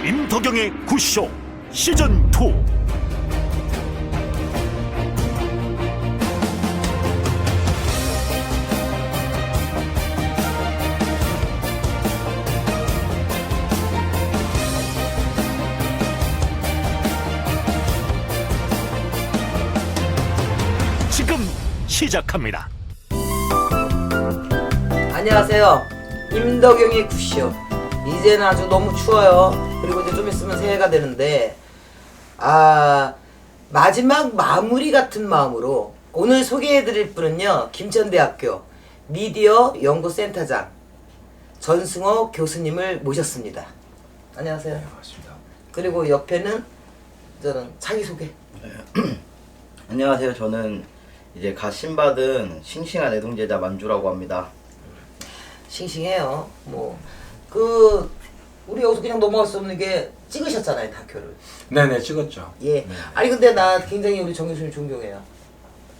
임덕영의 굿쇼 시즌2. 지금 시작합니다. 안녕하세요. 임덕영의 굿쇼. 이제는 아주 너무 추워요. 그리고 이제 좀 있으면 새해가 되는데, 마지막 마무리 같은 마음으로 오늘 소개해드릴 분은요, 김천대학교 미디어 연구센터장 전승호 교수님을 모셨습니다. 안녕하세요. 네, 반갑습니다. 그리고 옆에는 저는 자기소개. 안녕하세요. 저는 이제 갓 신받은 싱싱한 애동제자 만주라고 합니다. 싱싱해요. 우리 여기서 그냥 넘어갈 수 없는 게 찍으셨잖아요, 다큐를. 네네, 찍었죠. 예. 네. 아니 근데 나 굉장히 우리 정 교수님 존경해요.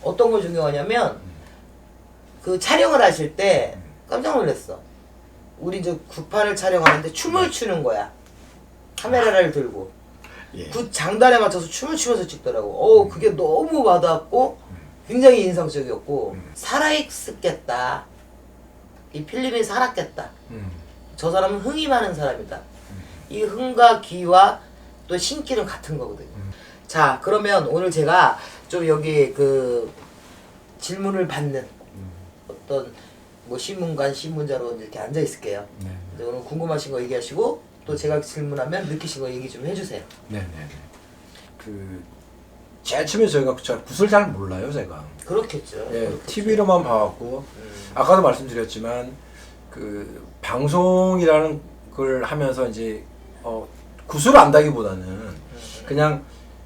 어떤 걸 존경하냐면 그 촬영을 하실 때 깜짝 놀랐어. 우리 이제 구파를 촬영하는데 춤을 추는 거야. 카메라를 들고. 예. 그 장단에 맞춰서 춤을 추면서 찍더라고. 그게 너무 와닿았고 굉장히 인상적이었고 살아있겠다. 이 필름이 살았겠다. 저 사람은 흥이 많은 사람이다. 이 흥과 기와 또 신기는 같은 거거든요. 자, 그러면 오늘 제가 좀 여기 그 질문을 받는 어떤 뭐 신문관, 신문자로 이렇게 앉아 있을게요. 네. 이제 오늘 궁금하신 거 얘기하시고 또 제가 질문하면 느끼신 거 얘기 좀 해주세요. 네네네. 제일 처음에 저희가 굿을 잘 몰라요, 제가. 그렇겠죠. 예, 그렇겠죠. TV로만 봐왔고, 아까도 말씀드렸지만, 방송이라는 걸 하면서 이제, 굿을 안다기보다는 그냥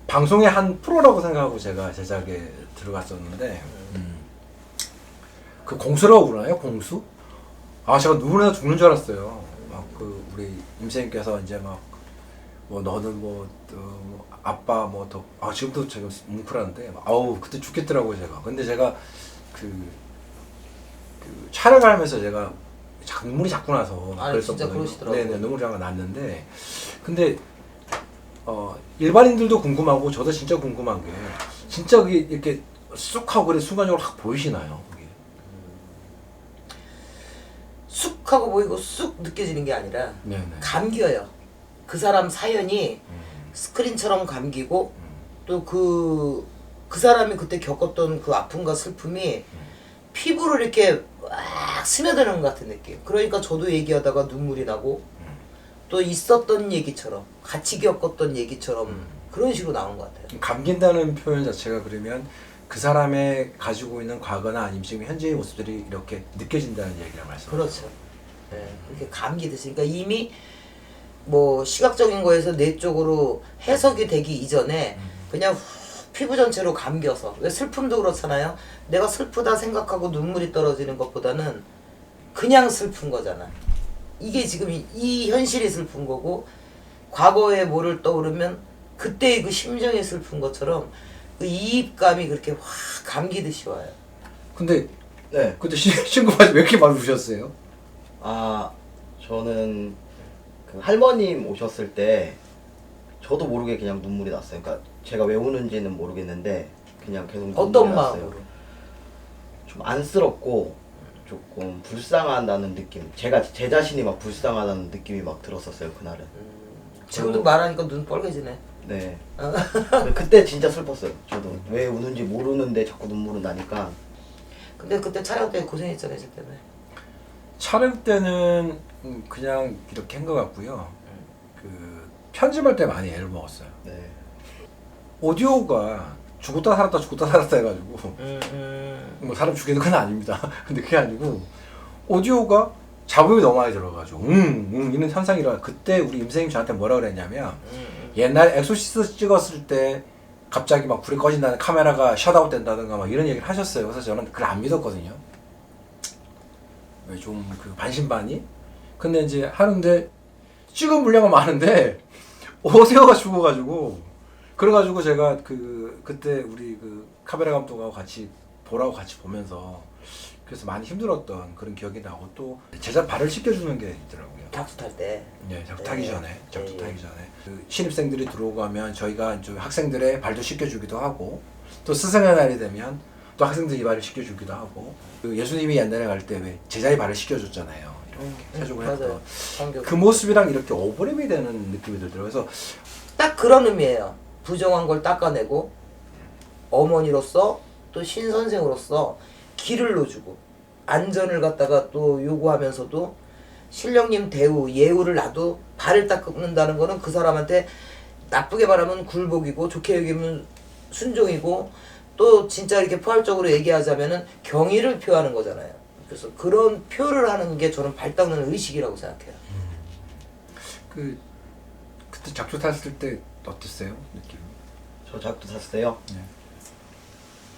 방송의 한 프로라고 생각하고 제가 제작에 들어갔었는데, 그 공수라고 그러나요? 공수? 제가 누구나 죽는 줄 알았어요. 우리 임선생님께서 이제 너는 아빠 지금도 제가 뭉클한데, 그때 죽겠더라고요, 제가. 근데 제가 촬영을 하면서 제가 눈물이 자꾸 나서. 진짜 그러시더라고요. 네네, 눈물이 잠깐 났는데, 근데, 일반인들도 궁금하고, 저도 진짜 궁금한 게, 진짜 그게 이렇게 쑥 하고 그래 순간적으로 확 보이시나요? 그게? 쑥 하고 보이고 쑥 느껴지는 게 아니라 네네. 감겨요. 그 사람 사연이 스크린처럼 감기고 또 그 사람이 그때 겪었던 그 아픔과 슬픔이 피부를 이렇게 막 스며드는 것 같은 느낌. 그러니까 저도 얘기하다가 눈물이 나고 또 있었던 얘기처럼 같이 겪었던 얘기처럼 그런 식으로 나온 것 같아요. 감긴다는 표현 자체가 그러면 그 사람의 가지고 있는 과거나 아니면 지금 현재의 모습들이 이렇게 느껴진다는 얘기를 말씀하시죠. 그렇죠. 네, 이렇게 감기듯이. 그러니까 이미 뭐 시각적인 거에서 뇌 쪽으로 해석이 되기 이전에 그냥 피부 전체로 감겨서. 왜 슬픔도 그렇잖아요. 내가 슬프다 생각하고 눈물이 떨어지는 것보다는 그냥 슬픈 거잖아. 이게 지금 이 현실이 슬픈 거고 과거에 뭐를 떠오르면 그때의 그 심정이 슬픈 것처럼 그 이입감이 그렇게 확 감기듯이 와요. 근데 네. 그때 친구가 왜 이렇게 많이 우셨어요? 저는 그 할머님 오셨을 때 저도 모르게 그냥 눈물이 났어요. 그러니까 제가 왜 우는지는 모르겠는데 그냥 계속 눈물이 어떤 났어요. 마음으로? 좀 안쓰럽고 조금 불쌍하다는 느낌. 제 자신이 막 불쌍하다는 느낌이 막 들었었어요, 그날은. 지금도 말하니까 눈 빨개지네. 네. 그때 진짜 슬펐어요. 저도 왜 우는지 모르는데 자꾸 눈물은 나니까. 근데 그때 촬영 때 고생했잖아요, 저 때문에. 촬영 때는 그냥 이렇게 한 것 같고요. 편집할 때 많이 애를 먹었어요. 네. 오디오가 죽었다 살았다 해가지고 뭐 사람 죽이는 건 아닙니다. 근데 그게 아니고 오디오가 자국이 너무 많이 들어가지고 이런 현상이라. 그때 우리 임선생님 저한테 뭐라 그랬냐면 옛날 엑소시스트 찍었을 때 갑자기 막 불이 꺼진다는, 카메라가 셧아웃 된다든가 막 이런 얘기를 하셨어요. 그래서 저는 그걸 안 믿었거든요. 왜 좀 반신반의? 근데 이제 하는데 찍은 분량은 많은데 오디오가 죽어가지고, 그래가지고 제가 그때 우리 카메라 감독하고 같이 보면서 그래서 많이 힘들었던 그런 기억이 나고, 또 제작 발을 시켜주는 게 있더라고요. 작두 탈 때. 예, 작두 타기 예. 전에, 작두 예. 타기 전에 그 신입생들이 들어오고 하면 저희가 좀 학생들의 발도 씻겨주기도 하고 또 스승의 날이 되면 또 학생들이 발을 씻겨주기도 하고 그 예수님이 옛날에 갈 때 왜 제자의 발을 씻겨줬잖아요. 이렇게 해주고 맞아요. 했던 그 모습이랑 이렇게 오버랩이 되는 느낌이 들더라고요. 그래서 딱 그런 의미예요. 부정한 걸 닦아내고 어머니로서 또 신선생으로서 길을 놓아주고 안전을 갖다가 또 요구하면서도 신령님 대우 예우를 놔도 발을 닦는다는 거는 그 사람한테 나쁘게 말하면 굴복이고 좋게 여기면 순종이고 또 진짜 이렇게 포괄적으로 얘기하자면은 경의를 표하는 거잖아요. 그래서 그런 표를 하는 게 저는 발 닦는 의식이라고 생각해요. 그때 작두 탔을 때 어땠어요? 느낌? 저 작두 탔을 때요. 네.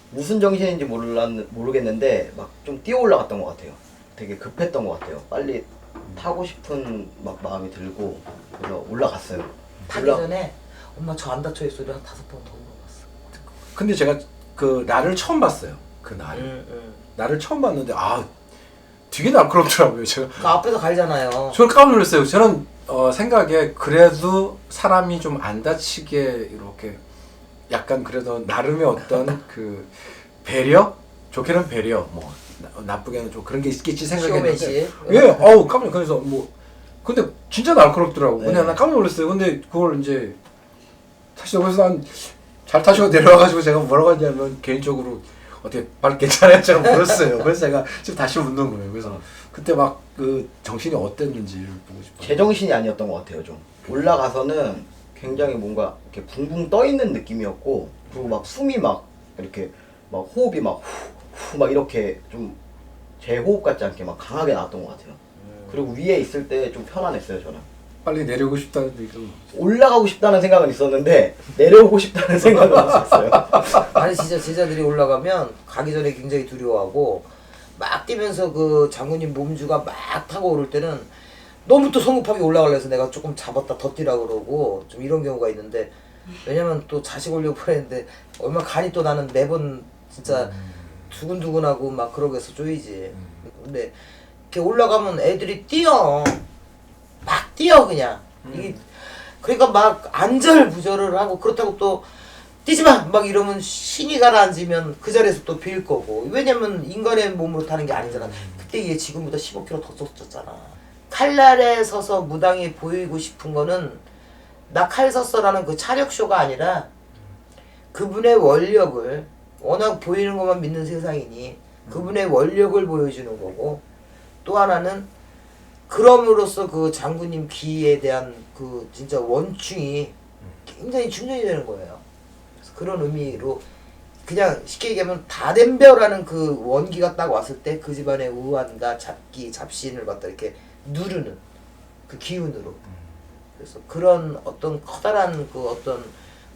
무슨 정신인지 모르겠는데 막 좀 뛰어 올라갔던 것 같아요. 되게 급했던 것 같아요. 빨리 타고 싶은 막 마음이 들고 그래서 올라갔어요. 타기 전에 엄마 저 안 다쳐요 소리 한 5번 더 물어봤어. 근데 제가 그 날을 처음 봤어요. 그 날. 날을 처음 봤는데 아 되게 날카롭더라고요. 제가 그 앞에서 갈잖아요. 저는 깜짝 놀랐어요. 저는 생각에 그래도 사람이 좀 안 다치게 이렇게 약간 그래도 나름의 어떤 그 배려? 좋게는 배려, 뭐 나쁘게는 좀 그런 게 있겠지 생각했는데 쇼맨십. 예, 깜짝 그래서 뭐 근데 진짜 날카롭더라고. 근데 네. 난 깜짝 놀랐어요. 근데 그걸 이제 사실 여기서 난 잘 타시고 내려와가지고 제가 뭐라고 하냐면 개인적으로 어떻게 발 괜찮아요? 제가 물었어요. 그래서 제가 지금 다시 묻는 거예요. 그래서 그때 막 그 정신이 어땠는지를 보고 싶어요. 제정신이 아니었던 것 같아요. 좀 올라가서는 굉장히 뭔가 이렇게 붕붕 떠 있는 느낌이었고 그리고 막 숨이 막 이렇게 막 호흡이 막 후 막 이렇게 좀 제 호흡 같지 않게 막 강하게 나왔던 것 같아요. 그리고 위에 있을 때 좀 편안했어요. 저는 빨리 내려오고 싶다는 얘기가 올라가고 싶다는 생각은 있었는데 내려오고 싶다는 생각은 없었어요. 아니 진짜 제자들이 올라가면 가기 전에 굉장히 두려워하고 막 뛰면서 그 장군님 몸주가 막 타고 오를 때는 너무 또 성급하게 올라가려 해서 내가 조금 잡았다 더 뛰라고 그러고 좀 이런 경우가 있는데 왜냐면 또 자식 오려고 그랬는데 얼마나 간이 또 나는 매번 진짜 두근두근하고 막 그러고서 쪼이지. 근데 이렇게 올라가면 애들이 뛰어 막 뛰어 그냥 이게 그러니까 막 안절부절을 하고 그렇다고 또 뛰지마 막 이러면 신이 가라앉으면 그 자리에서 또 빌 거고 왜냐면 인간의 몸으로 타는 게 아니잖아. 그때 얘 지금보다 15kg 더 쪘잖아. 칼날에 서서 무당이 보이고 싶은 거는 나 칼 섰어라는 그 차력쇼가 아니라 그분의 원력을 워낙 보이는 것만 믿는 세상이니 그분의 원력을 보여주는 거고 또 하나는 그럼으로써 그 장군님 기에 대한 그 진짜 원충이 굉장히 충전이 되는 거예요. 그래서 그런 의미로 그냥 쉽게 얘기하면 다덴벼라는 그 원기가 딱 왔을 때 그 집안의 우환과 잡기, 잡신을 갖다 이렇게 누르는 그 기운으로. 그래서 그런 어떤 커다란 그 어떤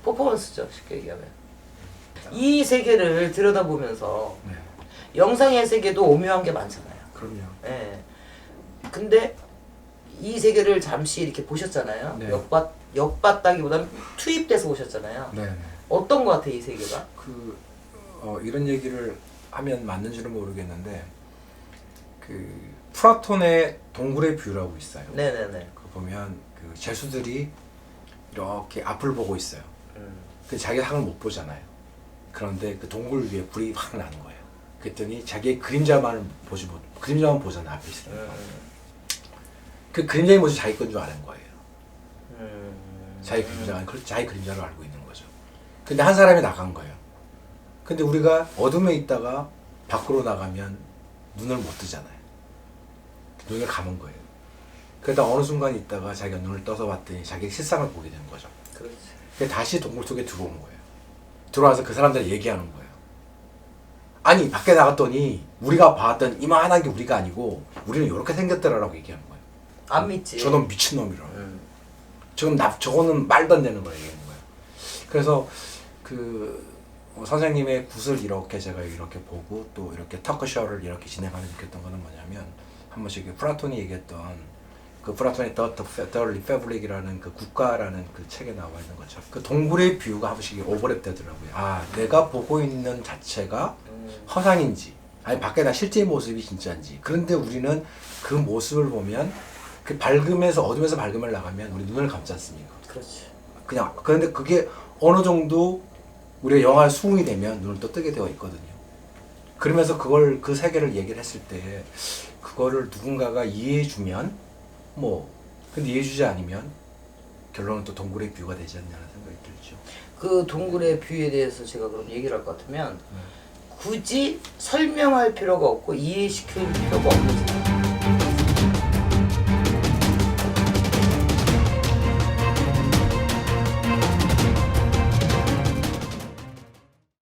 퍼포먼스죠. 쉽게 얘기하면. 이 세계를 들여다보면서 네. 영상의 세계도 오묘한 게 많잖아요. 그럼요. 예. 근데 이 세계를 잠시 이렇게 보셨잖아요. 네. 역봤다기보다는 투입돼서 보셨잖아요. 네. 어떤 거 같아 이 세계가? 이런 얘기를 하면 맞는지는 모르겠는데 그 플라톤의 동굴의 뷰라고 있어요. 네네네. 그 보면 그 제수들이 이렇게 앞을 보고 있어요. 근데 자기가 상을 못 보잖아요. 그런데 그 동굴 위에 불이 확 나는 거예요. 그랬더니 자기의 그림자만 그림자만 보잖아 앞에 있으니까. 그 그림자의 모습이 자기 건 줄 아는 거예요. 자기 그림자를 알고 있는 거죠. 근데 한 사람이 나간 거예요. 근데 우리가 어둠에 있다가 밖으로 나가면 눈을 못 뜨잖아요. 눈을 감은 거예요. 그러다 어느 순간 있다가 자기가 눈을 떠서 봤더니 자기 실상을 보게 된 거죠. 그렇지. 그래서 다시 동굴 속에 들어온 거예요. 들어와서 그 사람들 얘기하는 거예요. 아니 밖에 나갔더니 우리가 봤던 이만한 게 우리가 아니고 우리는 이렇게 생겼더라라고 얘기하는 거예요. 안 믿지. 저놈 미친놈이라고. 저거는 말도 안 되는 거예요. 얘기하는 거예요. 그래서 선생님의 굿을 이렇게 제가 이렇게 보고 또 이렇게 토크쇼를 이렇게 진행하는 느꼈던 거는 뭐냐면 한 번씩 플라톤이 얘기했던 그 플라톤의 The Republic이라는 그 국가라는 그 책에 나와 있는 것처럼 그 동굴의 뷰가 한 번씩 오버랩 되더라고요. 아 내가 보고 있는 자체가 허상인지 아니 밖에 나 실제 모습이 진짜인지. 그런데 우리는 그 모습을 보면 그 밝음에서 어둠에서 밝음을 나가면 우리 눈을 감지 않습니까? 그렇지. 그냥 그런데 그게 어느 정도 우리가 영화의 수긍이 되면 눈을 또 뜨게 되어 있거든요. 그러면서 그걸 그 세계를 얘기를 했을 때 그거를 누군가가 이해해주면 뭐 근데 이해해주지 않으면 결론은 또 동굴의 뷰가 되지 않냐는 생각이 들죠. 그 동굴의 뷰에 대해서 제가 그럼 얘기를 할 것 같으면 굳이 설명할 필요가 없고 이해시킬 필요가 없는 생각.